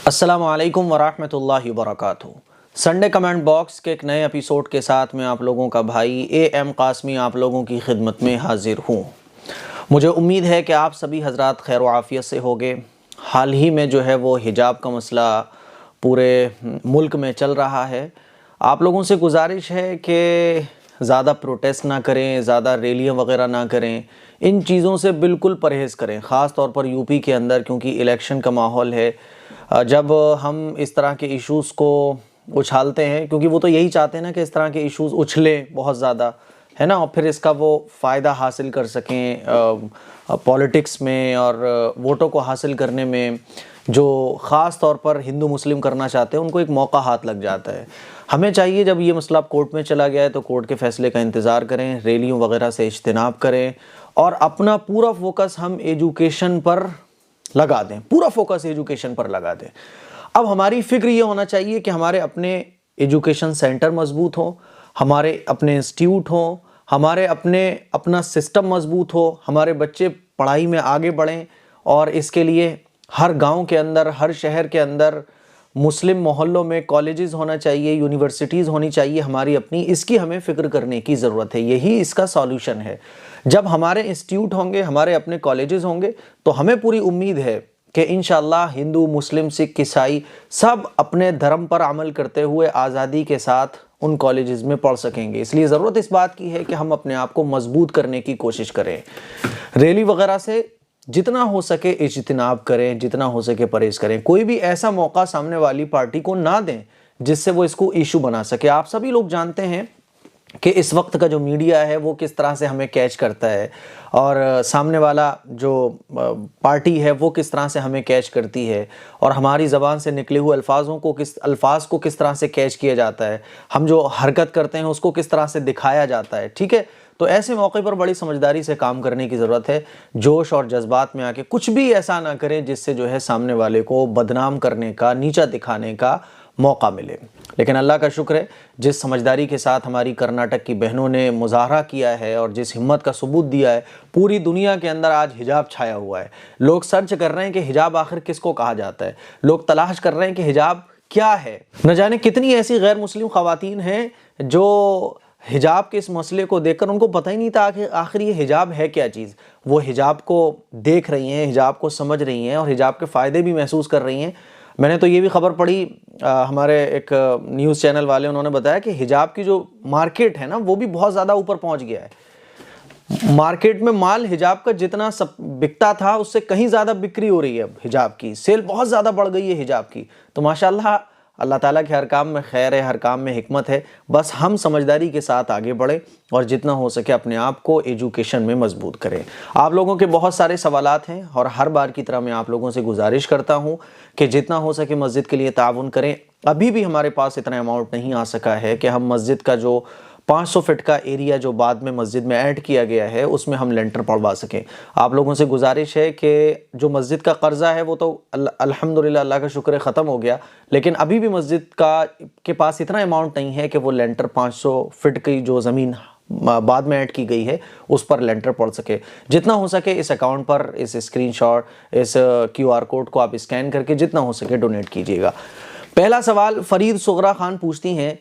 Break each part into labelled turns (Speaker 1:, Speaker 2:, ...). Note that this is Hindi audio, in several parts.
Speaker 1: अस्सलामु अलैकुम वरहमतुल्लाहि वबरकातुहू। संडे कमेंट बॉक्स के एक नए एपिसोड के साथ मैं आप लोगों का भाई एम कासमी आप लोगों की खिदमत में हाजिर हूँ। मुझे उम्मीद है कि आप सभी हजरात खैर व आफियत से होंगे। हाल ही में जो है वो हिजाब का मसला पूरे मुल्क में चल रहा है। आप लोगों से गुजारिश है कि ज़्यादा प्रोटेस्ट ना करें, ज़्यादा रैलियाँ वगैरह ना करें, इन चीज़ों से बिल्कुल परहेज़ करें, ख़ास तौर पर यूपी के अंदर, क्योंकि इलेक्शन का माहौल है। जब हम इस तरह के इश्यूज़ को उछालते हैं, क्योंकि वो तो यही चाहते हैं ना कि इस तरह के इश्यूज़ उछलें बहुत ज़्यादा, है ना, और फिर इसका वो फ़ायदा हासिल कर सकें पॉलिटिक्स में और वोटों को हासिल करने में। जो ख़ास तौर पर हिंदू मुस्लिम करना चाहते हैं उनको एक मौका हाथ लग जाता है। हमें चाहिए जब ये मसला कोर्ट में चला गया है तो कोर्ट के फ़ैसले का इंतज़ार करें, रैलियों वगैरह से इज्तिनाब करें और अपना पूरा फोकस हम एजुकेशन पर लगा दें, पूरा फोकस एजुकेशन पर लगा दें। अब हमारी फ़िक्र ये होना चाहिए कि हमारे अपने एजुकेशन सेंटर मजबूत हों, हमारे अपने इंस्टीट्यूट हों, हमारे अपना सिस्टम मजबूत हो, हमारे बच्चे पढ़ाई में आगे बढ़ें। और इसके लिए हर गांव के अंदर, हर शहर के अंदर मुस्लिम मोहल्लों में कॉलेजेस होना चाहिए, यूनिवर्सिटीज़ होनी चाहिए हमारी अपनी। इसकी हमें फ़िक्र करने की ज़रूरत है, यही इसका सॉल्यूशन है। जब हमारे इंस्टीट्यूट होंगे, हमारे अपने कॉलेजेस होंगे, तो हमें पूरी उम्मीद है कि इंशाअल्लाह हिंदू, मुस्लिम, सिख, ईसाई सब अपने धर्म पर अमल करते हुए आज़ादी के साथ उन कॉलेजेस में पढ़ सकेंगे। इसलिए ज़रूरत इस बात की है कि हम अपने आप को मजबूत करने की कोशिश करें। रैली वगैरह से जितना हो सके इज्तिनाब करें, जितना हो सके परहेज़ करें। कोई भी ऐसा मौका सामने वाली पार्टी को ना दें जिससे वो इसको इशू बना सके। आप सभी लोग जानते हैं कि इस वक्त का जो मीडिया है वो किस तरह से हमें कैच करता है और सामने वाला जो पार्टी है वो किस तरह से हमें कैच करती है और हमारी ज़बान से निकले हुए अल्फाज को किस तरह से कैच किया जाता है, हम जो हरकत करते हैं उसको किस तरह से दिखाया जाता है। ठीक है, तो ऐसे मौके पर बड़ी समझदारी से काम करने की ज़रूरत है। जोश और जज्बात में आके कुछ भी ऐसा ना करें जिससे जो है सामने वाले को बदनाम करने का, नीचा दिखाने का मौका मिले। लेकिन अल्लाह का शुक्र है, जिस समझदारी के साथ हमारी कर्नाटक की बहनों ने मुजाहरा किया है और जिस हिम्मत का सबूत दिया है, पूरी दुनिया के अंदर आज हिजाब छाया हुआ है। लोग सर्च कर रहे हैं कि हिजाब आखिर किसको कहा जाता है, लोग तलाश कर रहे हैं कि हिजाब क्या है। न जाने कितनी ऐसी गैर मुस्लिम ख़वातीन हैं जो हिजाब के इस मसले को देखकर उनको पता ही नहीं था कि आखिर ये हिजाब है क्या चीज़। वो हिजाब को देख रही हैं, हिजाब को समझ रही हैं और हिजाब के फ़ायदे भी महसूस कर रही हैं। मैंने तो ये भी खबर पढ़ी, हमारे एक न्यूज़ चैनल वाले, उन्होंने बताया कि हिजाब की जो मार्केट है ना वो भी बहुत ज़्यादा ऊपर पहुंच गया है। मार्केट में माल हिजाब का जितना सब बिकता था उससे कहीं ज़्यादा बिक्री हो रही है। हिजाब की सेल बहुत ज़्यादा बढ़ गई है हिजाब की। तो माशाल्लाह, अल्लाह ताला के हर काम में खैर है, हर काम में हिकमत है। बस हम समझदारी के साथ आगे बढ़ें और जितना हो सके अपने आप को एजुकेशन में मजबूत करें। आप लोगों के बहुत सारे सवालात हैं और हर बार की तरह मैं आप लोगों से गुजारिश करता हूं कि जितना हो सके मस्जिद के लिए ताउन करें। अभी भी हमारे पास इतना अमाउंट नहीं आ सका है कि हम मस्जिद का जो 500 फीट का एरिया जो बाद में मस्जिद में ऐड किया गया है उसमें हम लेंटर पड़वा सकें। आप लोगों से गुजारिश है कि जो मस्जिद का कर्जा है वो तो अल्हम्दुलिल्लाह अल्लाह का शुक्र है ख़त्म हो गया, लेकिन अभी भी मस्जिद के पास इतना अमाउंट नहीं है कि वो लेंटर 500 फीट की जो ज़मीन बाद में ऐड की गई है उस पर लेंटर पड़ सके। जितना हो सके इस अकाउंट पर इस स्क्रीनशॉट, इस QR कोड को आप स्कैन करके जितना हो सके डोनेट कीजिएगा। पहला सवाल फरीद सुगरा खान पूछती हैं,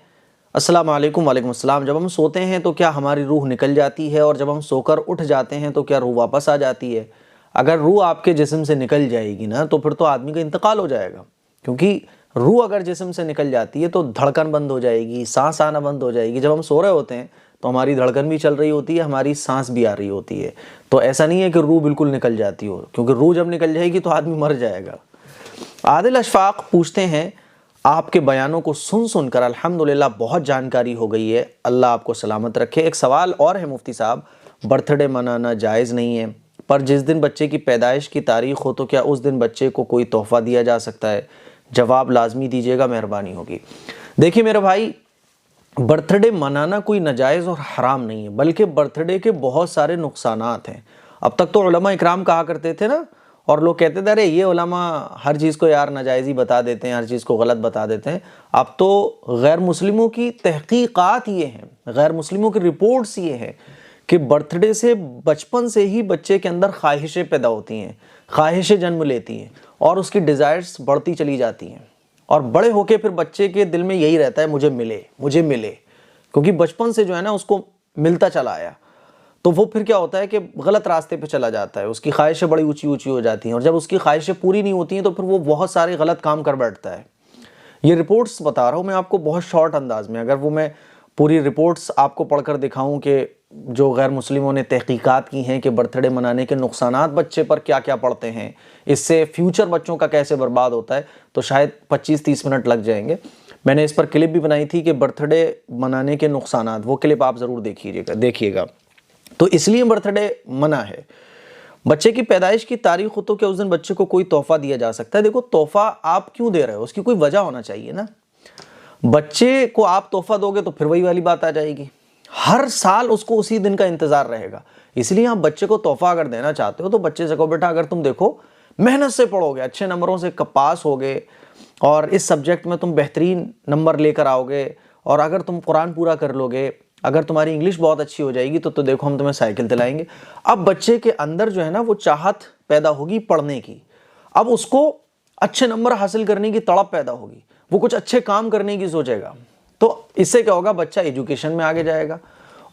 Speaker 1: अस्सलाम वालेकुम। वालेकुम अस्सलाम। जब हम सोते हैं तो क्या हमारी रूह निकल जाती है और जब हम सोकर उठ जाते हैं तो क्या रूह वापस आ जाती है? अगर रूह आपके जिस्म से निकल जाएगी ना तो फिर तो आदमी का इंतकाल हो जाएगा, क्योंकि रूह अगर जिस्म से निकल जाती है तो धड़कन बंद हो जाएगी, सांस आना बंद हो जाएगी। जब हम सो रहे होते हैं तो हमारी धड़कन भी चल रही होती है, हमारी सांस भी आ रही होती है। तो ऐसा नहीं है कि रूह बिल्कुल निकल जाती हो, क्योंकि रूह जब निकल जाएगी तो आदमी मर जाएगा। आदिल अशफाक पूछते हैं, आपके बयानों को सुनकर अल्हम्दुलिल्लाह बहुत जानकारी हो गई है, अल्लाह आपको सलामत रखे। एक सवाल और है मुफ्ती साहब, बर्थडे मनाना जायज़ नहीं है, पर जिस दिन बच्चे की पैदाइश की तारीख़ हो तो क्या उस दिन बच्चे को कोई तोहफ़ा दिया जा सकता है? जवाब लाजमी दीजिएगा, मेहरबानी होगी। देखिए मेरे भाई, बर्थडे मनाना कोई नाजायज़ और हराम नहीं है, बल्कि बर्थडे के बहुत सारे नुकसानात हैं। अब तक तो उलमा इकराम कहा करते थे ना, और लोग कहते थे अरे ये उलमा हर चीज़ को यार नाजायज़ ही बता देते हैं, हर चीज़ को गलत बता देते हैं। अब तो गैर मुस्लिमों की तहकीकात ये हैं, गैर मुस्लिमों की रिपोर्ट्स ये हैं कि बर्थडे से बचपन से ही बच्चे के अंदर ख्वाहिशें पैदा होती हैं, ख्वाहिशें जन्म लेती हैं और उसकी डिज़ायर्स बढ़ती चली जाती हैं। और बड़े होके फिर बच्चे के दिल में यही रहता है, मुझे मिले, मुझे मिले, क्योंकि बचपन से जो है ना उसको मिलता चला आया। तो वो फिर क्या होता है कि गलत रास्ते पे चला जाता है, उसकी ख्वाहिशें बड़ी ऊंची ऊंची हो जाती हैं और जब उसकी ख्वाहिशें पूरी नहीं होती हैं तो फिर वो बहुत सारे गलत काम कर बैठता है। ये रिपोर्ट्स बता रहा हूँ मैं आपको बहुत शॉर्ट अंदाज में। अगर वो मैं पूरी रिपोर्ट्स आपको पढ़कर दिखाऊं कि जो गैर मुस्लिमों ने तहकीकात की हैं कि बर्थडे मनाने के नुकसानात बच्चे पर क्या क्या पड़ते हैं, इससे फ्यूचर बच्चों का कैसे बर्बाद होता है, तो शायद 25-30 मिनट लग जाएंगे। मैंने इस पर क्लिप भी बनाई थी कि बर्थडे मनाने के नुकसानात, वो क्लिप आप ज़रूर देखिएगा। तो इसलिए बर्थडे मना है। बच्चे की पैदाइश की तारीख हो तो क्या उस दिन बच्चे को कोई तोहफा दिया जा सकता है? देखो, तोहफा आप क्यों दे रहे हो, उसकी कोई वजह होना चाहिए ना। बच्चे को आप तोहफा दोगे तो फिर वही वाली बात आ जाएगी, हर साल उसको उसी दिन का इंतजार रहेगा। इसलिए आप बच्चे को तोहफा अगर देना चाहते हो तो बच्चे से कहो, बेटा अगर तुम देखो मेहनत से पढ़ोगे, अच्छे नंबरों से पास होगे और इस सब्जेक्ट में तुम बेहतरीन नंबर लेकर आओगे और अगर तुम कुरान पूरा कर लोगे, अगर तुम्हारी इंग्लिश बहुत अच्छी हो जाएगी तो देखो हम तुम्हें साइकिल दिलाएंगे। अब बच्चे के अंदर जो है ना वो चाहत पैदा होगी पढ़ने की, अब उसको अच्छे नंबर हासिल करने की तड़प पैदा होगी, वो कुछ अच्छे काम करने की सोचेगा। तो इससे क्या होगा, बच्चा एजुकेशन में आगे जाएगा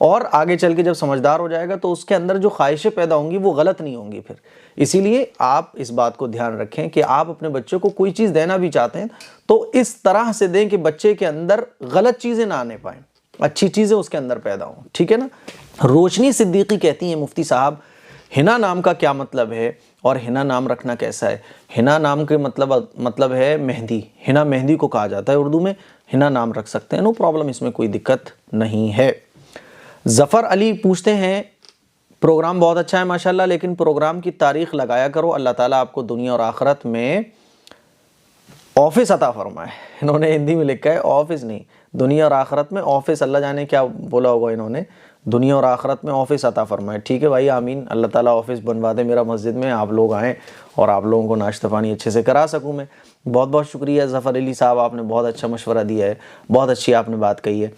Speaker 1: और आगे चल के जब समझदार हो जाएगा तो उसके अंदर जो ख्वाहिशें पैदा होंगी वो गलत नहीं होंगी फिर। इसीलिए आप इस बात को ध्यान रखें कि आप अपने बच्चे को कोई चीज़ देना भी चाहते हैं तो इस तरह से दें कि बच्चे के अंदर गलत चीज़ें ना आने पाएँ, अच्छी चीज़ें उसके अंदर पैदा हों, ठीक है ना। रोशनी सिद्दीकी कहती हैं, मुफ्ती साहब हिना नाम का क्या मतलब है और हिना नाम रखना कैसा है? हिना नाम के मतलब है मेहंदी, हिना मेहंदी को कहा जाता है उर्दू में, हिना नाम रख सकते हैं, नो प्रॉब्लम, इसमें कोई दिक्कत नहीं है। ज़फ़र अली पूछते हैं, प्रोग्राम बहुत अच्छा है माशाल्लाह, लेकिन प्रोग्राम की तारीख लगाया करो, अल्लाह ताला आपको दुनिया और आखिरत में ऑफिस अता फरमाए। इन्होंने हिंदी में लिखा है ऑफिस नहीं, दुनिया और आखिरत में ऑफिस, अल्लाह जाने क्या बोला होगा इन्होंने, दुनिया और आखिरत में ऑफिस अता फरमाए। ठीक है भाई, आमीन, अल्लाह ताला ऑफिस बनवा दे मेरा मस्जिद में, आप लोग आएँ और आप लोगों को नाश्ता पानी अच्छे से करा सकूँ मैं। बहुत बहुत शुक्रिया ज़फ़र अली साहब, आपने बहुत अच्छा मशवरा दिया है, बहुत अच्छी आपने बात कही है।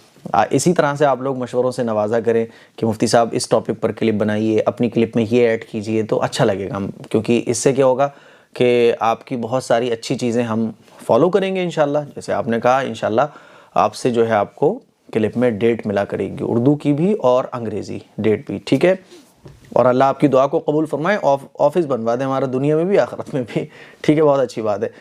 Speaker 1: इसी तरह से आप लोग मशवरों से नवाजा करें कि मुफ्ती साहब इस टॉपिक पर क्लिप बनाइए, अपनी क्लिप में ये ऐड कीजिए, तो अच्छा लगेगा, क्योंकि इससे क्या होगा कि आपकी बहुत सारी अच्छी चीज़ें हम फॉलो करेंगे इंशाल्लाह। जैसे आपने कहा, इंशाल्लाह आपसे जो है आपको क्लिप में डेट मिला करेगी, उर्दू की भी और अंग्रेज़ी डेट भी, ठीक है। और अल्लाह आपकी दुआ को कबूल फरमाए, ऑफिस बनवा दें हमारा, दुनिया में भी आखिरत में भी, ठीक है। बहुत अच्छी बात है।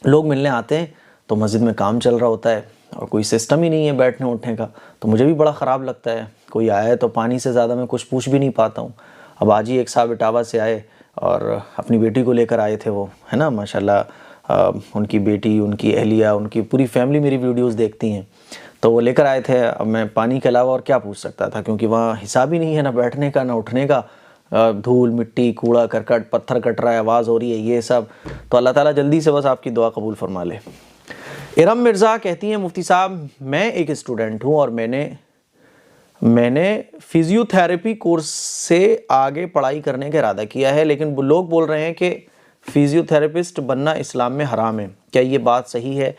Speaker 1: लोग मिलने आते हैं तो मस्जिद में काम चल रहा होता है और कोई सिस्टम ही नहीं है बैठने उठने का, तो मुझे भी बड़ा ख़राब लगता है। कोई आया है तो पानी से ज़्यादा मैं कुछ पूछ भी नहीं पाता हूँ। अब आज ही एक साहब इटावा से आए और अपनी बेटी को लेकर आए थे, वो है ना माशाल्लाह, उनकी बेटी, उनकी अहलिया, उनकी पूरी फैमिली मेरी वीडियोस देखती हैं, तो वो लेकर आए थे। अब मैं पानी के अलावा और क्या पूछ सकता था, क्योंकि वहाँ हिसाब ही नहीं है ना बैठने का ना उठने का, धूल मिट्टी कूड़ा करकट, पत्थर कट रहा है, आवाज़ हो रही है, ये सब। तो अल्लाह ताला जल्दी से बस आपकी दुआ कबूल फरमा ले। इरम मिर्ज़ा कहती हैं, मुफ्ती साहब मैं एक स्टूडेंट हूँ और मैंने फ़िज़ियोथेरेपी कोर्स से आगे पढ़ाई करने का इरादा किया है, लेकिन लोग बोल रहे हैं कि फ़िज़ियोथेरेपिस्ट बनना इस्लाम में हराम है, क्या ये बात सही है?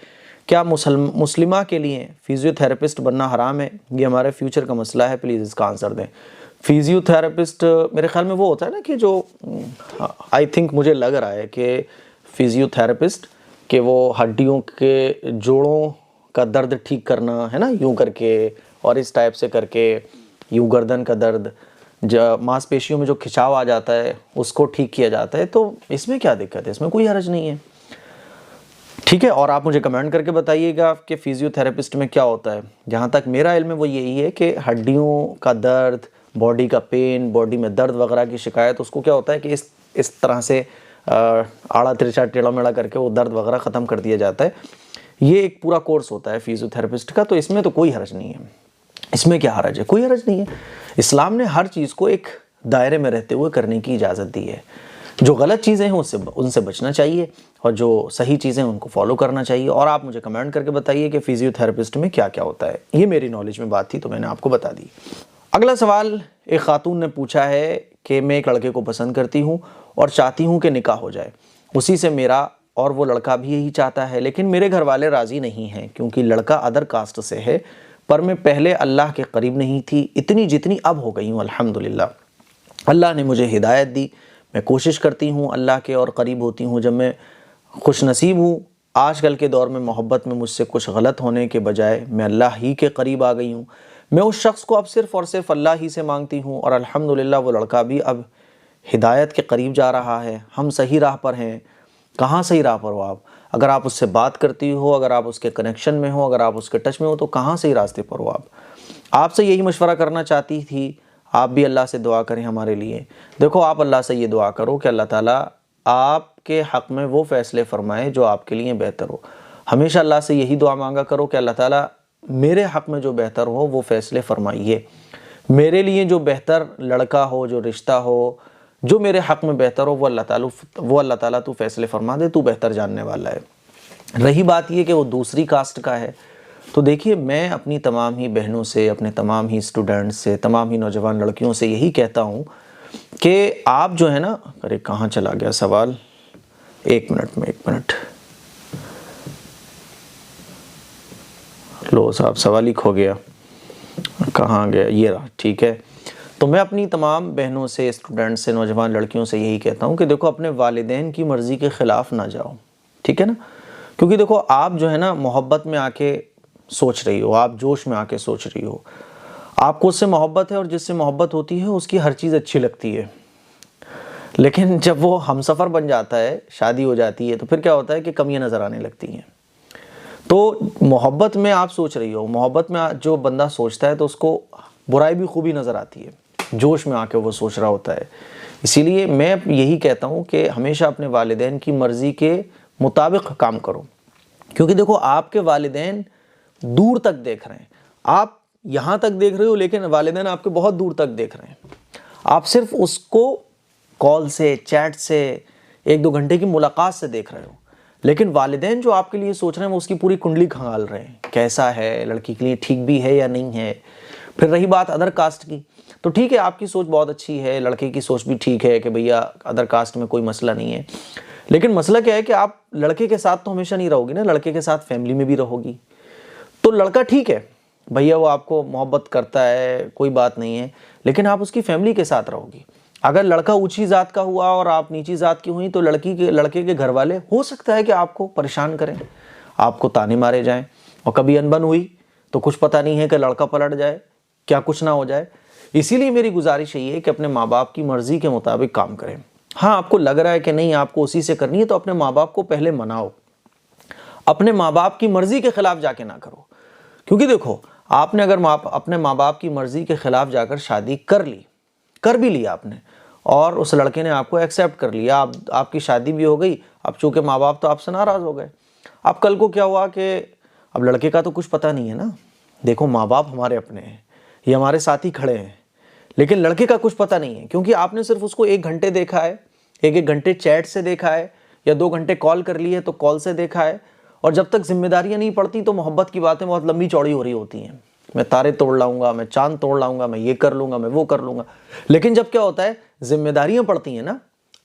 Speaker 1: क्या मुस्लिमा के लिए फ़िज़ियोथेरेपिस्ट बनना हराम है? ये हमारे फ्यूचर का मसला है, प्लीज़ इसका आंसर दें। फ़िज़ियोथेरेपिस्ट मेरे ख्याल में वो होता है ना कि जो आई थिंक मुझे लग रहा है कि फ़िज़ियोथेरेपिस्ट कि वो हड्डियों के जोड़ों का दर्द ठीक करना है ना, यूं करके और इस टाइप से करके, यूं गर्दन का दर्द, मांसपेशियों में जो खिंचाव आ जाता है उसको ठीक किया जाता है। तो इसमें क्या दिक्कत है? इसमें कोई हर्ज नहीं है, ठीक है। और आप मुझे कमेंट करके बताइएगा कि फ़िज़ियोथेरेपिस्ट में क्या होता है। जहाँ तक मेरा इल्म है वो यही है कि हड्डियों का दर्द, बॉडी का पेन, बॉडी में दर्द वगैरह की शिकायत, उसको क्या होता है कि इस तरह से आड़ा तिरछा टेढ़ा मेढ़ा करके वो दर्द वगैरह ख़त्म कर दिया जाता है। ये एक पूरा कोर्स होता है फ़िज़ियोथेरेपिस्ट का, तो इसमें तो कोई हर्ज नहीं है। इसमें क्या हर्ज है? कोई हर्ज नहीं है। इस्लाम ने हर चीज़ को एक दायरे में रहते हुए करने की इजाज़त दी है। जो गलत चीज़ें हैं उनसे बचना चाहिए और जो सही चीज़ें हैं उनको फॉलो करना चाहिए। और आप मुझे कमेंट करके बताइए कि फ़िज़ियोथेरेपिस्ट में क्या क्या होता है। ये मेरी नॉलेज में बात थी तो मैंने आपको बता दी। अगला सवाल एक खातून ने पूछा है कि मैं एक लड़के को पसंद करती हूँ और चाहती हूँ कि निकाह हो जाए उसी से मेरा, और वो लड़का भी यही चाहता है, लेकिन मेरे घर वाले राज़ी नहीं हैं क्योंकि लड़का अदर कास्ट से है, पर मैं पहले अल्लाह के करीब नहीं थी इतनी जितनी अब हो गई हूँ। अल्हम्दुलिल्लाह अल्लाह ने मुझे हिदायत दी। मैं कोशिश करती हूँ अल्लाह के और करीब होती हूँ। जब मैं खुश नसीब हूँ, आजकल के दौर में मोहब्बत में मुझसे कुछ गलत होने के बजाय मैं अल्लाह ही के करीब आ गई हूँ। मैं उस शख्स को अब सिर्फ़ और सिर्फ अल्लाह ही से मांगती हूँ और अल्हम्दुलिल्लाह वो लड़का भी अब हिदायत के करीब जा रहा है। हम सही राह पर हैं। कहाँ सही राह पर हो आप? अगर आप उससे बात करती हो, अगर आप उसके कनेक्शन में हो, अगर आप उसके टच में हो, तो कहाँ सही रास्ते पर हो आप? आपसे यही मशवरा करना चाहती थी। आप भी अल्लाह से दुआ करें हमारे लिए। देखो, आप अल्लाह से ये दुआ करो कि अल्लाह ताला आपके हक़ में वो फ़ैसले फ़रमाए जो आपके लिए बेहतर हो। हमेशा अल्लाह से यही दुआ मांगा करो कि अल्लाह ताला मेरे हक़ में जो बेहतर हो वो फ़ैसले फ़रमाइए। मेरे लिए जो बेहतर लड़का हो, जो रिश्ता हो, जो मेरे हक़ में बेहतर हो, वो अल्लाह ताला तू फ़ैसले फ़रमा दे, तू बेहतर जानने वाला है। रही बात ये कि वो दूसरी कास्ट का है, तो देखिए, मैं अपनी तमाम ही बहनों से, अपने तमाम ही स्टूडेंट्स से, तमाम ही नौजवान लड़कियों से यही कहता हूँ कि आप जो है ना, अरे कहाँ चला गया सवाल, एक मिनट लो साहब, सवाल ही खो गया, कहाँ गया, ये रहा, ठीक है। तो मैं अपनी तमाम बहनों से, स्टूडेंट से, नौजवान लड़कियों से यही कहता हूँ कि देखो, अपने वालिदैन की मर्ज़ी के ख़िलाफ़ ना जाओ, ठीक है ना। क्योंकि देखो, आप जो है ना मोहब्बत में आके सोच रही हो, आप जोश में आके सोच रही हो, आपको उससे मोहब्बत है और जिससे मोहब्बत होती है उसकी हर चीज़ अच्छी लगती है। लेकिन जब वो हमसफ़र बन जाता है, शादी हो जाती है, तो फिर क्या होता है कि कमियां नज़र आने लगती हैं। तो मोहब्बत में आप सोच रही हो, मोहब्बत में जो बंदा सोचता है तो उसको बुराई भी खूबी नज़र आती है, जोश में आके वो सोच रहा होता है। इसीलिए मैं यही कहता हूँ कि हमेशा अपने वालिदैन की मर्ज़ी के मुताबिक काम करो। क्योंकि देखो, आपके वालिदैन दूर तक देख रहे हैं, आप यहाँ तक देख रहे हो, लेकिन वालिदैन आपके बहुत दूर तक देख रहे हैं। आप सिर्फ उसको कॉल से, चैट से, 1-2 घंटे की मुलाकात से देख रहे हो, लेकिन वालिदैन जो आपके लिए सोच रहे हैं वो उसकी पूरी कुंडली खंगाल रहे हैं, कैसा है, लड़की के लिए ठीक भी है या नहीं है। फिर रही बात अदर कास्ट की, तो ठीक है, आपकी सोच बहुत अच्छी है, लड़के की सोच भी ठीक है कि भैया अदर कास्ट में कोई मसला नहीं है। लेकिन मसला क्या है कि आप लड़के के साथ तो हमेशा नहीं रहोगी ना, लड़के के साथ फैमिली में भी रहोगी। तो लड़का ठीक है भैया, वो आपको मोहब्बत करता है, कोई बात नहीं है, लेकिन आप उसकी फैमिली के साथ रहोगी। अगर लड़का ऊंची जात का हुआ और आप नीची जात की हुई, तो लड़के के घर वाले हो सकता है कि आपको परेशान करें, आपको ताने मारे जाएं, और कभी अनबन हुई तो कुछ पता नहीं है कि लड़का पलट जाए, क्या कुछ ना हो जाए। इसीलिए मेरी गुजारिश यही है कि अपने माँ बाप की मर्जी के मुताबिक काम करें। हाँ, आपको लग रहा है कि नहीं आपको उसी से करनी है, तो अपने माँ बाप को पहले मनाओ, अपने माँ बाप की मर्जी के खिलाफ जाके ना करो। क्योंकि देखो, आपने अगर अपने माँ बाप की मर्जी के खिलाफ जाकर शादी कर भी लिया आपने, और उस लड़के ने आपको एक्सेप्ट कर लिया, आपकी शादी भी हो गई, अब चूंकि माँ बाप तो आपसे नाराज़ हो गए। अब कल को क्या हुआ कि अब लड़के का तो कुछ पता नहीं है ना, देखो माँ बाप हमारे अपने हैं, ये हमारे साथ ही खड़े हैं, लेकिन लड़के का कुछ पता नहीं है, क्योंकि आपने सिर्फ उसको 1 घंटे देखा है, 1-1 घंटे चैट से देखा है, या 2 घंटे कॉल कर ली है तो कॉल से देखा है। और जब तक जिम्मेदारियां नहीं पड़ती तो मोहब्बत की बातें बहुत लंबी चौड़ी हो रही होती हैं। मैं तारे तोड़ लाऊंगा, मैं चांद तोड़ लाऊंगा, मैं ये कर लूंगा, मैं वो कर लूंगा। लेकिन जब क्या होता है, जिम्मेदारियां पड़ती हैं ना,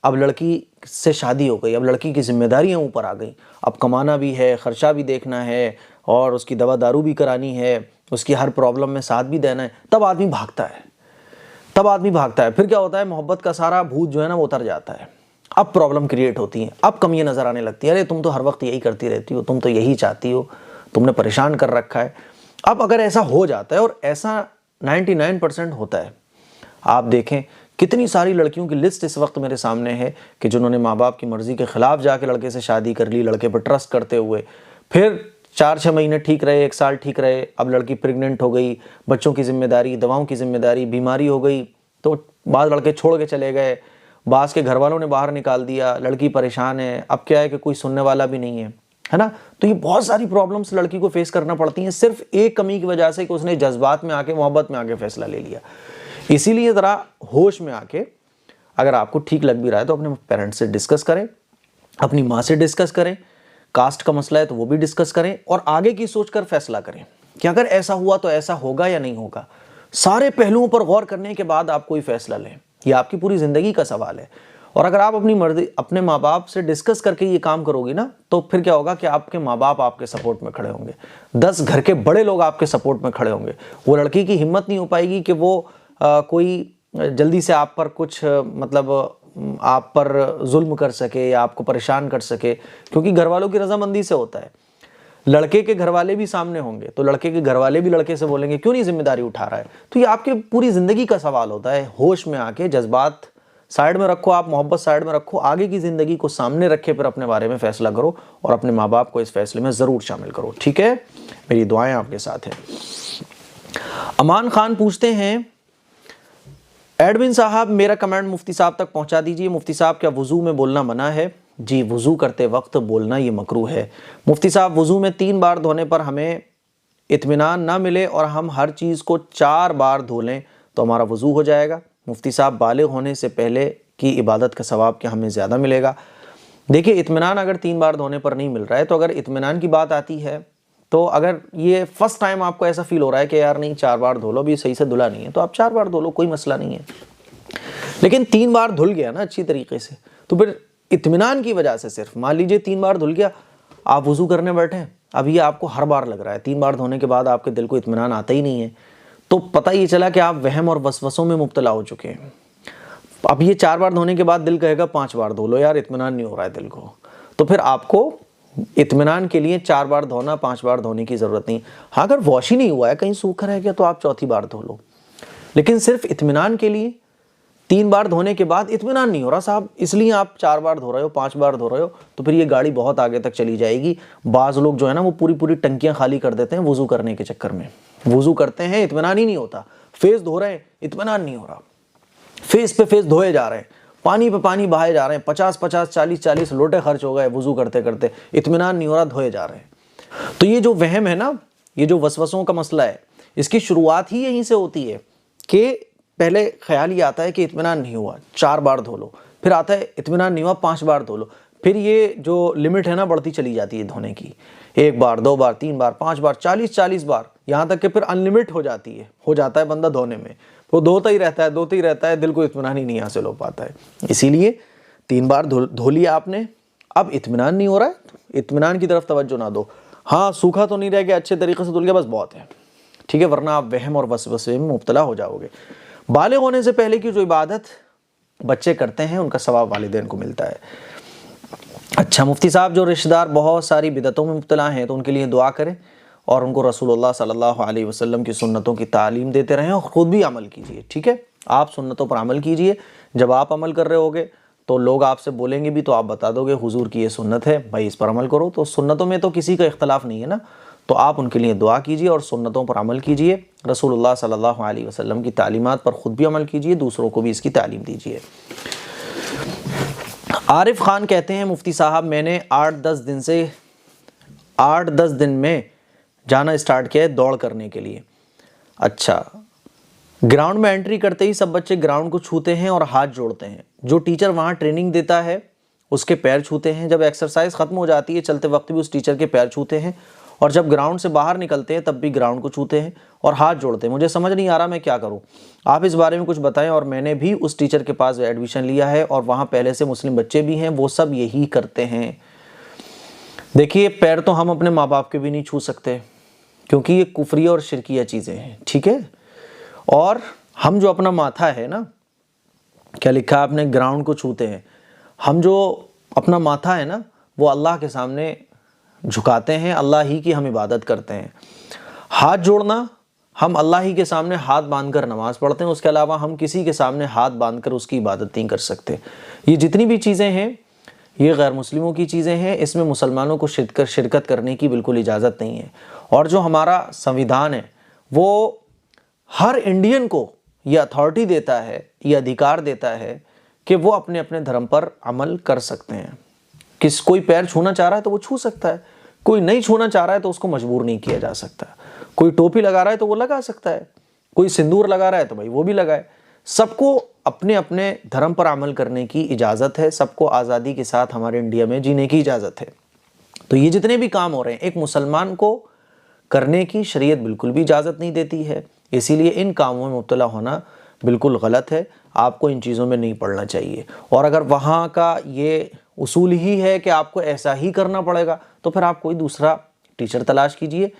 Speaker 1: अब लड़की से शादी हो गई, अब लड़की की जिम्मेदारियां ऊपर आ गई, अब कमाना भी है, खर्चा भी देखना है, और उसकी दवा दारू भी करानी है, उसकी हर प्रॉब्लम में साथ भी देना है, तब आदमी भागता है। फिर क्या होता है, मोहब्बत का सारा भूत जो है ना वो उतर जाता है। अब प्रॉब्लम क्रिएट होती हैं, अब कमियां नजर आने लगती हैं, अरे तुम तो हर वक्त यही करती रहती हो, तुम तो यही चाहती हो, तुमने परेशान कर रखा है। अब अगर ऐसा हो जाता है, और ऐसा 99% होता है, आप देखें कितनी सारी लड़कियों की लिस्ट इस वक्त मेरे सामने है कि जिन्होंने माँ बाप की मर्जी के खिलाफ जाके लड़के से शादी कर ली, लड़के पर ट्रस्ट करते हुए, फिर 4-6 महीने ठीक रहे, 1 साल ठीक रहे, अब लड़की प्रेग्नेंट हो गई, बच्चों की जिम्मेदारी, दवाओं की जिम्मेदारी, बीमारी हो गई, तो बाद लड़के छोड़ के चले गए, बास के घर वालों ने बाहर निकाल दिया, लड़की परेशान है, अब क्या है कि कोई सुनने वाला भी नहीं है ना। तो ये बहुत सारी प्रॉब्लम्स लड़की को फेस करना पड़ती हैं, सिर्फ एक कमी की वजह से कि उसने जज्बात में आके, मोहब्बत में आके फैसला ले लिया। इसीलिए ज़रा होश में आके, अगर आपको ठीक लग भी रहा है तो अपने पेरेंट्स से डिस्कस करें, अपनी माँ से डिस्कस करें, कास्ट का मसला है तो वो भी डिस्कस करें, और आगे की सोच कर फैसला करें कि अगर ऐसा हुआ तो ऐसा होगा या नहीं होगा। सारे पहलुओं पर गौर करने के बाद आप कोई फैसला लें, ये आपकी पूरी ज़िंदगी का सवाल है। और अगर आप अपनी मर्जी अपने माँ बाप से डिस्कस करके ये काम करोगे ना, तो फिर क्या होगा कि आपके माँ बाप आपके सपोर्ट में खड़े होंगे, 10 घर के बड़े लोग आपके सपोर्ट में खड़े होंगे। वो लड़की की हिम्मत नहीं हो पाएगी कि वो कोई जल्दी से आप पर कुछ मतलब आप पर जुल्म कर सके या आपको परेशान कर सके, क्योंकि घर वालों की रजामंदी से होता है। लड़के के घर वाले भी सामने होंगे तो लड़के के घर वाले भी लड़के से बोलेंगे क्यों नहीं जिम्मेदारी उठा रहा है। तो ये आपके पूरी जिंदगी का सवाल होता है। होश में आके जज्बात साइड में रखो, आप मोहब्बत साइड में रखो, आगे की जिंदगी को सामने रखे, फिर अपने बारे में फैसला करो और अपने माँ बाप को इस फैसले में जरूर शामिल करो। ठीक है, मेरी दुआएं आपके साथ हैं। अमान खान पूछते हैं, एडमिन साहब मेरा कमेंट मुफ्ती साहब तक पहुंचा दीजिए। मुफ्ती साहब, क्या वुजू में बोलना मना है? जी, वुजू करते वक्त बोलना ये मकरूह है। मुफ्ती साहब, वुजू में 3 बार धोने पर हमें इत्मीनान ना मिले और हम हर चीज़ को 4 बार धो लें तो हमारा वुजू हो जाएगा? मुफ्ती साहब, बालिग होने से पहले की इबादत का सवाब क्या हमें ज़्यादा मिलेगा? देखिए, इत्मीनान अगर 3 बार धोने पर नहीं मिल रहा है तो अगर इत्मीनान की बात आती है तो अगर ये फर्स्ट टाइम आपको ऐसा फील हो रहा है कि यार नहीं 4 बार धो लो, अभी सही से धुला नहीं है, तो आप 4 बार धो लो, कोई मसला नहीं है। लेकिन 3 बार धुल गया ना अच्छी तरीके से, तो फिर इत्मीनान की वजह से सिर्फ मान लीजिए 3 बार धुल गया, आप वुजू करने बैठे, अब ये आपको हर बार लग रहा है 3 बार धोने के बाद आपके दिल को इत्मीनान आता ही नहीं है, तो पता ये चला कि आप वहम और वसवसों में मुब्तला हो चुके हैं। अब ये 4 बार धोने के बाद दिल कहेगा 5 बार धो लो, यार इत्मीनान नहीं हो रहा है दिल को, तो फिर आपको इत्मीनान के लिए 4 बार धोना, 5 बार धोने की ज़रूरत नहीं। हाँ, अगर वॉश ही नहीं हुआ है, कहीं सूखा रह गया, तो आप चौथी बार धो लो। लेकिन सिर्फ इत्मीनान के लिए 3 बार धोने के बाद इत्मीनान नहीं हो रहा साहब, इसलिए आप 4 बार धो रहे हो, 5 बार धो रहे हो, तो फिर ये गाड़ी बहुत आगे तक चली जाएगी। बाज़ लोग जो है ना वो पूरी पूरी टंकियाँ खाली कर देते हैं वुजू करने के चक्कर में। वुजू करते हैं, इत्मीनान ही नहीं होता, फेस धो रहे हैं, इत्मीनान नहीं हो रहा, फेस पे फेस धोए जा रहे हैं, पानी पे पानी बहाए जा रहे हैं, 50-50, 40-40 लोटे खर्च हो गए वुजू करते करते, इत्मीनान नहीं हो रहा, धोए जा रहे हैं। तो ये जो वहम है ना, ये जो वसवसों का मसला है, इसकी शुरुआत ही यहीं से होती है कि पहले ख्याल ये आता है कि इत्मीनान नहीं हुआ, 4 बार धो लो, फिर आता है इत्मीनान नहीं हुआ, 5 बार धो लो, फिर ये जो लिमिट है ना बढ़ती चली जाती है धोने की, 1 बार, 2 बार, 3 बार, 5 बार, 40-40 बार, यहाँ तक कि फिर अनलिमिट हो जाती है, हो जाता है बंदा धोने में, वो धोता ही रहता है, दिल को इत्मीनान ही नहीं हासिल हो पाता है। इसीलिए 3 बार धो लिया आपने, अब इत्मीनान नहीं हो रहा है, इत्मीनान की तरफ तवज्जो ना दो। हाँ, सूखा तो नहीं रह गया, अच्छे तरीके से धुल गया, बस बहुत है, ठीक है, वरना आप वहम और वसवसे में मुब्तला हो जाओगे। बालिग होने से पहले की जो इबादत बच्चे करते हैं उनका सवाब वालिदैन को मिलता है। अच्छा मुफ्ती साहब, जो रिश्तेदार बहुत सारी बिदतों में मुब्तला हैं तो उनके लिए दुआ करें और उनको रसूलुल्लाह सल्लल्लाहु अलैहि वसल्लम की सुन्नतों की तालीम देते रहें और ख़ुद भी अमल कीजिए। ठीक है, आप सुन्नतों पर अमल कीजिए, जब आप अमल कर रहे होगे तो लोग आपसे बोलेंगे भी तो आप बता दोगे हुजूर की ये सुन्नत है भाई, इस पर अमल करो। तो सुन्नतों में तो किसी का इख्तलाफ नहीं है ना, तो आप उनके लिए दुआ कीजिए और सुन्नतों पर अमल कीजिए, रसूलुल्लाह सल्लल्लाहु अलैहि वसल्लम की तालीमात पर ख़ुद भी अमल कीजिए, दूसरों को भी इसकी तालीम दीजिए। आरिफ खान कहते हैं, मुफ्ती साहब मैंने 8-10 दिन में जाना स्टार्ट किया है दौड़ करने के लिए। अच्छा, ग्राउंड में एंट्री करते ही सब बच्चे ग्राउंड को छूते हैं और हाथ जोड़ते हैं, जो टीचर वहाँ ट्रेनिंग देता है उसके पैर छूते हैं, जब एक्सरसाइज ख़त्म हो जाती है चलते वक्त भी उस टीचर के पैर छूते हैं, और जब ग्राउंड से बाहर निकलते हैं तब भी ग्राउंड को छूते हैं और हाथ जोड़ते हैं। मुझे समझ नहीं आ रहा मैं क्या करूं, आप इस बारे में कुछ बताएं। और मैंने भी उस टीचर के पास एडमिशन लिया है और वहाँ पहले से मुस्लिम बच्चे भी हैं, वो सब यही करते हैं। देखिए, पैर तो हम अपने माँ बाप के भी नहीं छू सकते क्योंकि ये कुफरी और शिरकिया चीज़ें हैं, ठीक है। और हम जो अपना माथा है ना, क्या लिखा है आपने, ग्राउंड को छूते हैं, हम जो अपना माथा है ना वो अल्लाह के सामने झुकाते हैं, अल्लाह ही की हम इबादत करते हैं। हाथ जोड़ना, हम अल्लाह ही के सामने हाथ बांधकर नमाज पढ़ते हैं, उसके अलावा हम किसी के सामने हाथ बांधकर उसकी इबादत नहीं कर सकते। ये जितनी भी चीज़ें हैं ये गैर मुस्लिमों की चीज़ें हैं, इसमें मुसलमानों को शिरकत करने की बिल्कुल इजाज़त नहीं है। और जो हमारा संविधान है वो हर इंडियन को ये अथॉरिटी देता है, ये अधिकार देता है कि वो अपने अपने धर्म पर अमल कर सकते हैं। कोई पैर छूना चाह रहा है तो वो छू सकता है, कोई नहीं छूना चाह रहा है तो उसको मजबूर नहीं किया जा सकता। कोई टोपी लगा रहा है तो वो लगा सकता है, कोई सिंदूर लगा रहा है तो भाई वो भी लगाए। सबको अपने अपने धर्म पर अमल करने की इजाज़त है, सबको आज़ादी के साथ हमारे इंडिया में जीने की इजाज़त है। तो ये जितने भी काम हो रहे हैं एक मुसलमान को करने की शरीयत बिल्कुल भी इजाज़त नहीं देती है, इसीलिए इन कामों में मुब्तला होना बिल्कुल गलत है, आपको इन चीज़ों में नहीं पढ़ना चाहिए। और अगर वहाँ का ये उसूल ही है कि आपको ऐसा ही करना पड़ेगा, तो फिर आप कोई दूसरा टीचर तलाश कीजिए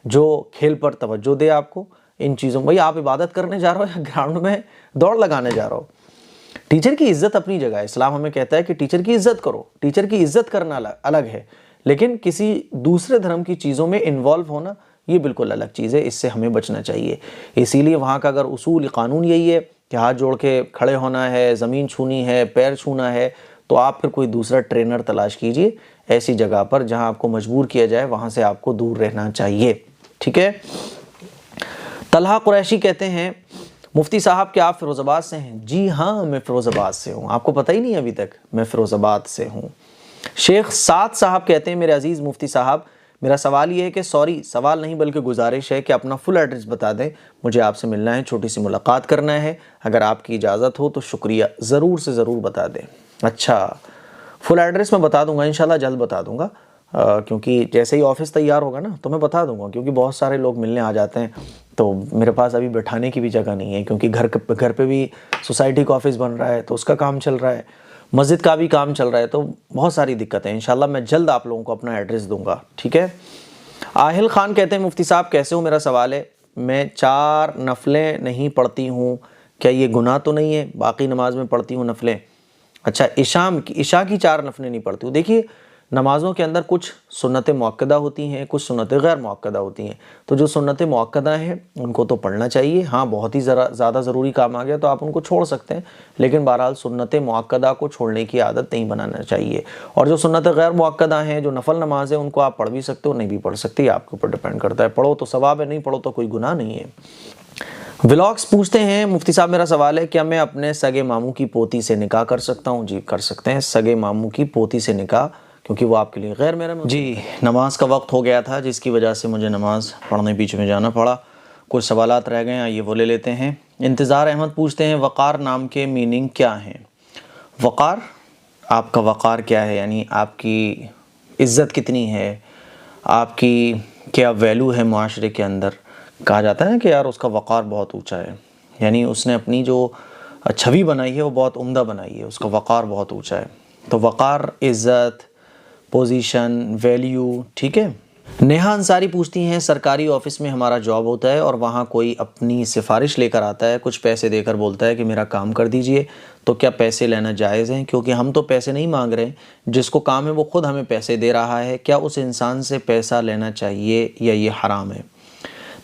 Speaker 1: जो खेल पर तवज्जो दे आपको इन चीज़ों में। भाई आप इबादत करने जा रहे हो या ग्राउंड में दौड़ लगाने जा रहे हो? टीचर की इज्जत अपनी जगह है। इस्लाम हमें कहता है कि टीचर की इज्जत करो, टीचर की इज्जत करना अलग है, लेकिन किसी दूसरे धर्म की चीज़ों में इन्वॉल्व होना ये बिल्कुल अलग चीज़ है, इससे हमें बचना चाहिए। इसीलिए वहाँ का अगर उसूल कानून यही है कि हाथ जोड़ के खड़े होना है, ज़मीन छूनी है, पैर छूना है, तो आप फिर कोई दूसरा ट्रेनर तलाश कीजिए ऐसी जगह पर जहाँ आपको मजबूर किया जाए, वहाँ से आपको दूर रहना चाहिए। ठीक है। तलहा कुरैशी कहते हैं, मुफ्ती साहब क्या आप फ़िरोज़ाबाद से हैं? जी हाँ, मैं फ़िरोज़ाबाद से हूँ। आपको पता ही नहीं अभी तक, मैं फ़िरोज़ाबाद से हूँ। शेख साद साहब कहते हैं, मेरे अजीज़ मुफ्ती साहब, मेरा सवाल ये है कि सवाल नहीं बल्कि गुजारिश है कि अपना फुल एड्रेस बता दें, मुझे आपसे मिलना है, छोटी सी मुलाकात करना है, अगर आपकी इजाज़त हो तो शुक्रिया, ज़रूर से ज़रूर बता दें। अच्छा, फुल एड्रेस मैं बता दूंगा, इंशाल्लाह जल्द बता दूंगा, क्योंकि जैसे ही ऑफिस तैयार होगा ना तो मैं बता दूंगा, क्योंकि बहुत सारे लोग मिलने आ जाते हैं, तो मेरे पास अभी बैठाने की भी जगह नहीं है, क्योंकि घर पे भी सोसाइटी का ऑफिस बन रहा है तो उसका काम चल रहा है, मस्जिद का भी काम चल रहा है, तो बहुत सारी दिक्कतें हैं। इंशाल्लाह मैं जल्द आप लोगों को अपना एड्रेस दूंगा। ठीक है। आहिल खान कहते हैं, मुफ्ती साहब कैसे हो? मेरा सवाल है, मैं 4 नफलें नहीं पढ़ती हूँ, क्या ये गुनाह तो नहीं है? बाकी नमाज में पढ़ती हूँ नफलें। अच्छा, इशा की 4 नफलें नहीं पढ़ती हूँ। देखिए, नमाज़ों के अंदर कुछ सुन्नतें मुअक्कदा होती हैं, कुछ सुन्नतें गैर मुअक्कदा होती हैं। तो जो सुन्नतें मुअक्कदा हैं उनको तो पढ़ना चाहिए। हाँ, बहुत ही ज़्यादा ज़रूरी काम आ गया तो आप उनको छोड़ सकते हैं, लेकिन बहरहाल सुन्नतें मुअक्कदा को छोड़ने की आदत नहीं बनाना चाहिए। और जो सुन्नतें गैर मुअक्कदा हैं, जो नफल नमाज है, उनको आप पढ़ भी सकते हो, नहीं भी पढ़ सकते, आपके ऊपर डिपेंड करता है। पढ़ो तो सवाब है, नहीं पढ़ो तो कोई गुनाह नहीं है। व्लॉग्स पूछते हैं, मुफ्ती साहब मेरा सवाल है, क्या मैं अपने सगे मामू की पोती से निकाह कर सकता हूँ? जी, कर सकते हैं, सगे मामू की पोती से निकाह, क्योंकि वो आपके लिए गैर महरम। जी, नमाज का वक्त हो गया था, जिसकी वजह से मुझे नमाज पढ़ने बीच में जाना पड़ा। कुछ सवालात रह गए हैं, आइए वो ले लेते हैं। इंतज़ार अहमद पूछते हैं, वक़ार नाम के मीनिंग क्या हैं? वक़ार, आपका वक़ार क्या है, यानी आपकी इज़्ज़त कितनी है, आपकी क्या वैल्यू है माशरे के अंदर। कहा जाता है ना कि यार उसका वक़ार बहुत ऊँचा है, यानी उसने अपनी जो छवि बनाई है वो बहुत उम्दा बनाई है, उसका वक़ार बहुत ऊँचा है। तो वक़ार, इज़्ज़त, पोजीशन, वैल्यू। ठीक है। नेहा अंसारी पूछती हैं, सरकारी ऑफिस में हमारा जॉब होता है और वहाँ कोई अपनी सिफारिश लेकर आता है, कुछ पैसे देकर बोलता है कि मेरा काम कर दीजिए, तो क्या पैसे लेना जायज़ है? क्योंकि हम तो पैसे नहीं मांग रहे, जिसको काम है वो खुद हमें पैसे दे रहा है, क्या उस इंसान से पैसा लेना चाहिए या ये हराम है?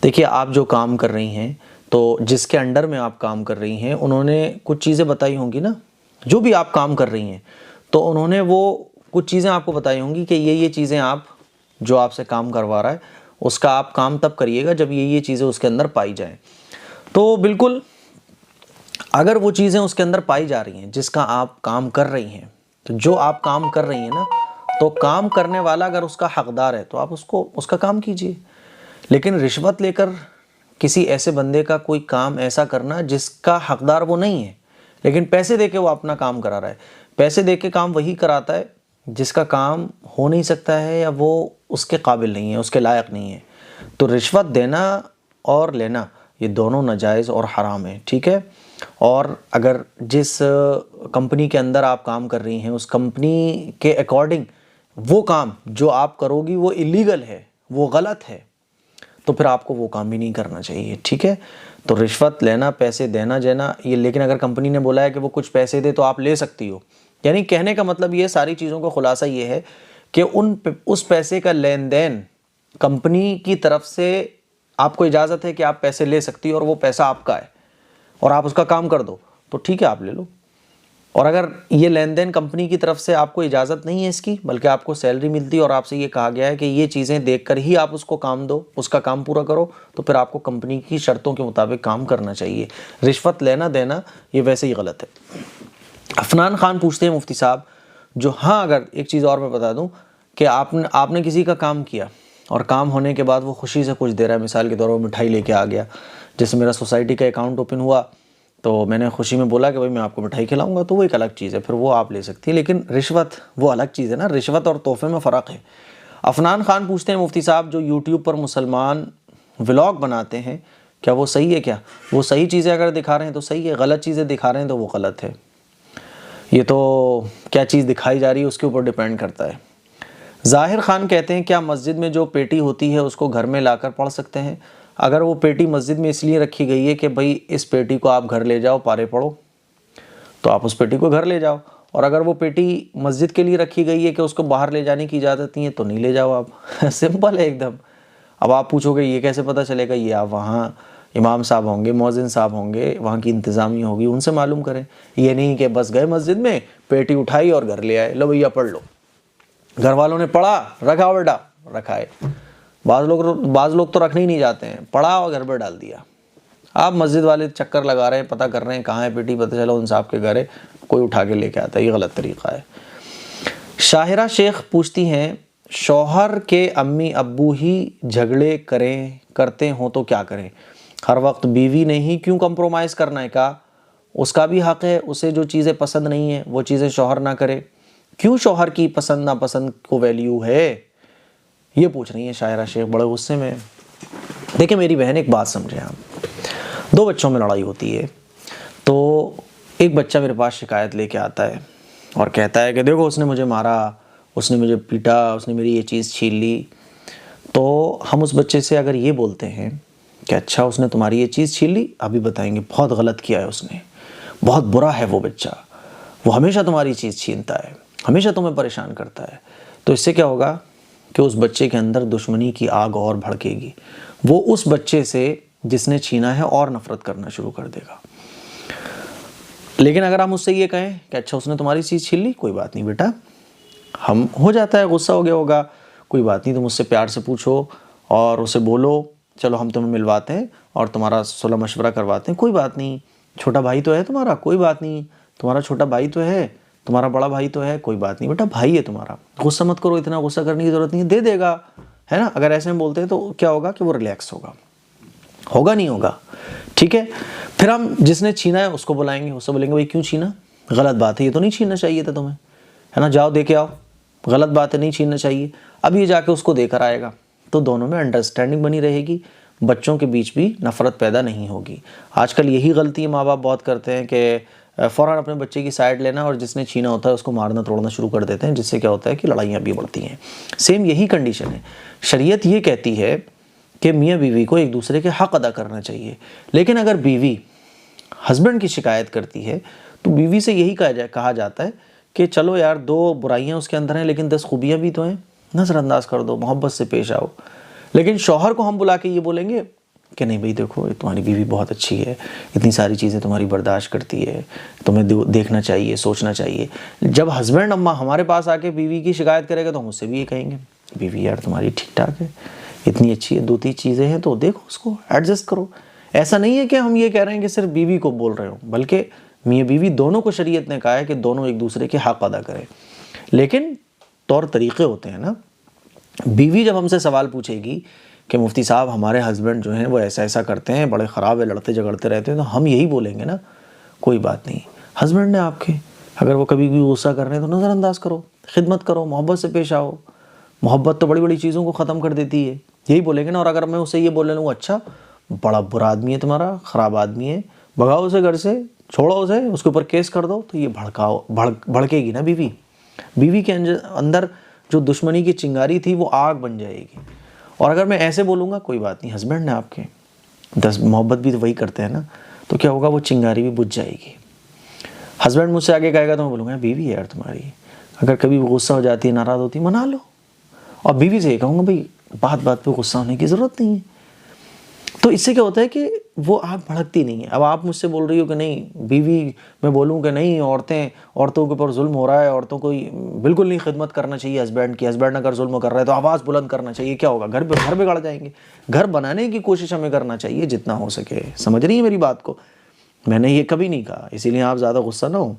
Speaker 1: देखिए, आप जो काम कर रही हैं, तो जिसके अंडर में आप काम कर रही हैं, उन्होंने कुछ चीज़ें बताई होंगी ना, जो भी आप काम कर रही हैं, तो उन्होंने वो कुछ चीज़ें आपको बताई होंगी कि ये चीज़ें आप, जो आपसे काम करवा रहा है, उसका आप काम तब करिएगा जब ये चीज़ें उसके अंदर पाई जाएं। तो बिल्कुल, अगर वो चीज़ें उसके अंदर पाई जा रही हैं जिसका आप काम कर रही हैं, तो जो आप काम कर रही हैं ना, तो काम करने वाला अगर उसका हकदार है तो आप उसका काम कीजिए। लेकिन रिश्वत लेकर किसी ऐसे बंदे का कोई काम ऐसा करना जिसका हकदार वो नहीं है, लेकिन पैसे देके वो अपना काम करा रहा है। पैसे देके काम वही कराता है जिसका काम हो नहीं सकता है या वो उसके काबिल नहीं है, उसके लायक नहीं है। तो रिश्वत देना और लेना ये दोनों नाजायज़ और हराम है। ठीक है। और अगर जिस कंपनी के अंदर आप काम कर रही हैं, उस कंपनी के अकॉर्डिंग वो काम जो आप करोगी वो इलीगल है, वो गलत है, तो फिर आपको वो काम भी नहीं करना चाहिए। ठीक है। तो रिश्वत लेना, पैसे देना ये, लेकिन अगर कंपनी ने बोला है कि वो कुछ पैसे दे तो आप ले सकती हो, यानी कहने का मतलब ये, सारी चीज़ों का खुलासा ये है कि उस पैसे का लेन देन कंपनी की तरफ से आपको इजाज़त है कि आप पैसे ले सकती हो और वो पैसा आपका है और आप उसका काम कर दो, तो ठीक है, आप ले लो। और अगर ये लेन देन कंपनी की तरफ से आपको इजाज़त नहीं है इसकी, बल्कि आपको सैलरी मिलती है और आपसे ये कहा गया है कि ये चीज़ें देखकर ही आप उसको काम दो, उसका काम पूरा करो, तो फिर आपको कंपनी की शर्तों के मुताबिक काम करना चाहिए। रिश्वत लेना देना ये वैसे ही गलत है। अफनान खान पूछते हैं, मुफ्ती साहब जो, हाँ, अगर एक चीज़ और मैं बता दूं कि आपने किसी का काम किया और काम होने के बाद वो खुशी से कुछ दे रहा है, मिसाल के तौर पर मिठाई लेके आ गया, जैसे मेरा सोसाइटी का अकाउंट ओपन हुआ तो मैंने खुशी में बोला कि भाई मैं आपको मिठाई खिलाऊंगा, तो वो एक अलग चीज़ है, फिर वो आप ले सकती है। लेकिन रिश्वत वो अलग चीज़ है ना, रिश्वत और तोहफे में फ़र्क है। अफनान खान पूछते हैं, मुफ्ती साहब जो यूट्यूब पर मुसलमान व्लॉग बनाते हैं, क्या वो सही है? क्या वो सही चीज़ें अगर दिखा रहे हैं तो सही है, गलत चीज़ें दिखा रहे हैं तो वो गलत है। ये तो क्या चीज़ दिखाई जा रही है उसके ऊपर डिपेंड करता है। ज़ाहिर खान कहते हैं क्या मस्जिद में जो पेटी होती है उसको घर में लाकर पढ़ सकते हैं? अगर वो पेटी मस्जिद में इसलिए रखी गई है कि भाई इस पेटी को आप घर ले जाओ, पारे पढ़ो, तो आप उस पेटी को घर ले जाओ। और अगर वो पेटी मस्जिद के लिए रखी गई है कि उसको बाहर ले जाने की इजाज़त नहीं है तो नहीं ले जाओ आप। सिंपल है एकदम। अब आप पूछोगे ये कैसे पता चलेगा? ये आप वहाँ इमाम साहब होंगे, मौज़िन साहब होंगे, वहाँ की इंतज़ामिया होगी, उनसे मालूम करें। ये नहीं कि बस गए मस्जिद में, पेटी उठाई और घर ले आए, लो भैया पढ़ लो। घर वालों ने पढ़ा, रखा बेटा, रखा है। बाज़ लोग तो रखने ही नहीं जाते हैं, पढ़ा और घर पर डाल दिया। आप मस्जिद वाले चक्कर लगा रहे हैं, पता कर रहे हैं कहाँ है पेटी, पता चला उन साहब के घर है, कोई उठा के लेके आता है। ये गलत तरीक़ा है। शाहिरा शेख पूछती हैं, शौहर के अम्मी अब्बू ही झगड़े करते हों तो क्या करें? हर वक्त बीवी ने ही क्यों कंप्रोमाइज़ करना है? का उसका भी हक़ है, उसे जो चीज़ें पसंद नहीं है वो चीज़ें शौहर ना करे? क्यों शौहर की पसंद नापसंद को वैल्यू है? ये पूछ रही है शाहिरा शेख बड़े गुस्से में। देखिए मेरी बहन, एक बात समझें आप, दो बच्चों में लड़ाई होती है तो एक बच्चा मेरे पास शिकायत लेके आता है और कहता है कि देखो उसने मुझे मारा, उसने मुझे पीटा, उसने मेरी ये चीज़ छीन ली। तो हम उस बच्चे से अगर ये बोलते हैं कि अच्छा उसने तुम्हारी ये चीज़ छीन ली, अभी बताएंगे बहुत गलत किया है उसने, बहुत बुरा है वो बच्चा, वो हमेशा तुम्हारी चीज़ छीनता है, हमेशा तुम्हें परेशान करता है। तो इससे क्या होगा कि उस बच्चे के अंदर दुश्मनी की आग और भड़केगी। वो उस बच्चे से जिसने छीना है और नफ़रत करना शुरू कर देगा। लेकिन अगर हम उससे ये कहें कि अच्छा उसने तुम्हारी चीज़ छीन ली, कोई बात नहीं बेटा, हम हो जाता है, गुस्सा हो गया होगा, कोई बात नहीं, तुम उससे प्यार से पूछो और उसे बोलो चलो हम तुम्हें मिलवाते हैं और तुम्हारा सुलह मशवरा करवाते हैं, कोई बात नहीं, छोटा भाई तो है तुम्हारा, कोई बात नहीं, तुम्हारा छोटा भाई तो है, तुम्हारा बड़ा भाई तो है, कोई बात नहीं बेटा, भाई है तुम्हारा, गुस्सा मत करो, इतना गुस्सा करने की ज़रूरत नहीं है, दे देगा, है ना। अगर ऐसे में बोलते हैं तो क्या होगा कि वो रिलैक्स होगा नहीं होगा, ठीक है। फिर हम जिसने छीना है उसको बुलाएंगे, उससे बोलेंगे भाई क्यों छीना, गलत बात है, ये तो नहीं छीनना चाहिए था तुम्हें, है ना, जाओ दे के आओ, गलत बात है, नहीं छीनना चाहिए। अब ये जाके उसको देकर आएगा तो दोनों में अंडरस्टैंडिंग बनी रहेगी, बच्चों के बीच भी नफ़रत पैदा नहीं होगी। आजकल यही गलती माँ बाप बहुत करते हैं कि फ़ौरन अपने बच्चे की साइड लेना और जिसने छीना होता है उसको मारना तोड़ना शुरू कर देते हैं, जिससे क्या होता है कि लड़ाइयाँ भी बढ़ती हैं। सेम यही कंडीशन है। शरीयत ये कहती है कि मियाँ बीवी को एक दूसरे के हक़ अदा करना चाहिए, लेकिन अगर बीवी हस्बैंड की शिकायत करती है तो बीवी से यही कहा जाता है कि चलो यार, दो बुराइयां उसके अंदर हैं लेकिन 10 खूबियां भी तो हैं, नज़रअंदाज कर दो, मोहब्बत से पेश आओ। लेकिन शौहर को हम बुला के ये बोलेंगे कि नहीं भाई देखो तुम्हारी बीवी बहुत अच्छी है, इतनी सारी चीज़ें तुम्हारी बर्दाश्त करती है, तुम्हें देखना चाहिए, सोचना चाहिए। जब हस्बैंड अम्मा हमारे पास आके बीवी की शिकायत करेगा तो हम उससे भी ये कहेंगे बीवी यार तुम्हारी ठीक ठाक है, इतनी अच्छी है, 2-3 चीज़ें हैं तो देखो उसको एडजस्ट करो। ऐसा नहीं है कि हम ये कह रहे हैं कि सिर्फ बीवी को बोल रहे हो, बल्कि मियाँ बीवी दोनों को शरीयत ने कहा है कि दोनों एक दूसरे के हक़ अदा करें। लेकिन तौर तरीक़े होते हैं ना। बीवी जब हमसे सवाल पूछेगी कि मुफ्ती साहब हमारे हस्बैंड जो हैं वो ऐसा ऐसा करते हैं, बड़े ख़राब है, लड़ते झगड़ते रहते हैं, तो हम यही बोलेंगे ना कोई बात नहीं, हस्बैंड ने आपके, अगर वो कभी भी गुस्सा कर रहे हैं तो नज़रअंदाज करो, खिदमत करो, मोहब्बत से पेश आओ। मोहब्बत तो बड़ी बड़ी चीज़ों को ख़त्म कर देती है, यही बोलेंगे ना। और अगर मैं उसे ये बोल लूँ अच्छा बड़ा बुरा आदमी है तुम्हारा, ख़राब आदमी है, भगाओ उसे घर से, छोड़ो उसे, उसके ऊपर केस कर दो, तो ये भड़केगी ना बीवी। बीवी के अंदर जो दुश्मनी की चिंगारी थी वो आग बन जाएगी। और अगर मैं ऐसे बोलूँगा कोई बात नहीं, हस्बैंड ने आपके 10 मोहब्बत भी तो वही करते हैं ना, तो क्या होगा वो चिंगारी भी बुझ जाएगी। हस्बैंड मुझसे आगे कहेगा तो मैं बोलूँगा बीवी है यार तुम्हारी, अगर कभी वो गुस्सा हो जाती है, नाराज़ होती है, मना लो। और बीवी से ये कहूँगा भाई बात बात पे गुस्सा होने की ज़रूरत नहीं है। तो इससे क्या होता है कि वो आग भड़कती नहीं है। अब आप मुझसे बोल रही हो कि नहीं बीवी, मैं बोलूँ कि नहीं औरतों के ऊपर जुल्म हो रहा है, औरतों को बिल्कुल नहीं खिदमत करना चाहिए हस्बैंड की, हस्बैंड अगर जुल्म कर रहा है तो आवाज़ बुलंद करना चाहिए, क्या होगा, घर बिगड़ जाएंगे। घर बनाने की कोशिश हमें करना चाहिए जितना हो सके। समझ रही है मेरी बात को? मैंने ये कभी नहीं कहा, इसीलिए आप ज़्यादा गुस्सा ना हो।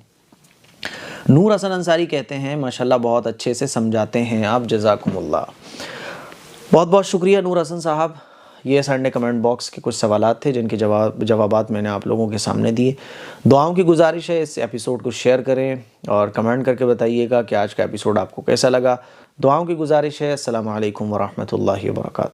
Speaker 1: नूर हसन अंसारी कहते हैं माशाल्लाह बहुत अच्छे से समझाते हैं आप, जज़ाकुमुल्लाह। बहुत बहुत शुक्रिया नूर हसन साहब। ये संडे कमेंट बॉक्स के कुछ सवालात थे जिनके जवाबात मैंने आप लोगों के सामने दिए। दुआओं की गुजारिश है इस एपिसोड को शेयर करें और कमेंट करके बताइएगा कि आज का एपिसोड आपको कैसा लगा। दुआओं की गुजारिश है। अस्सलामु अलैकुम वरहमतुल्लाहि वबरकातुहू।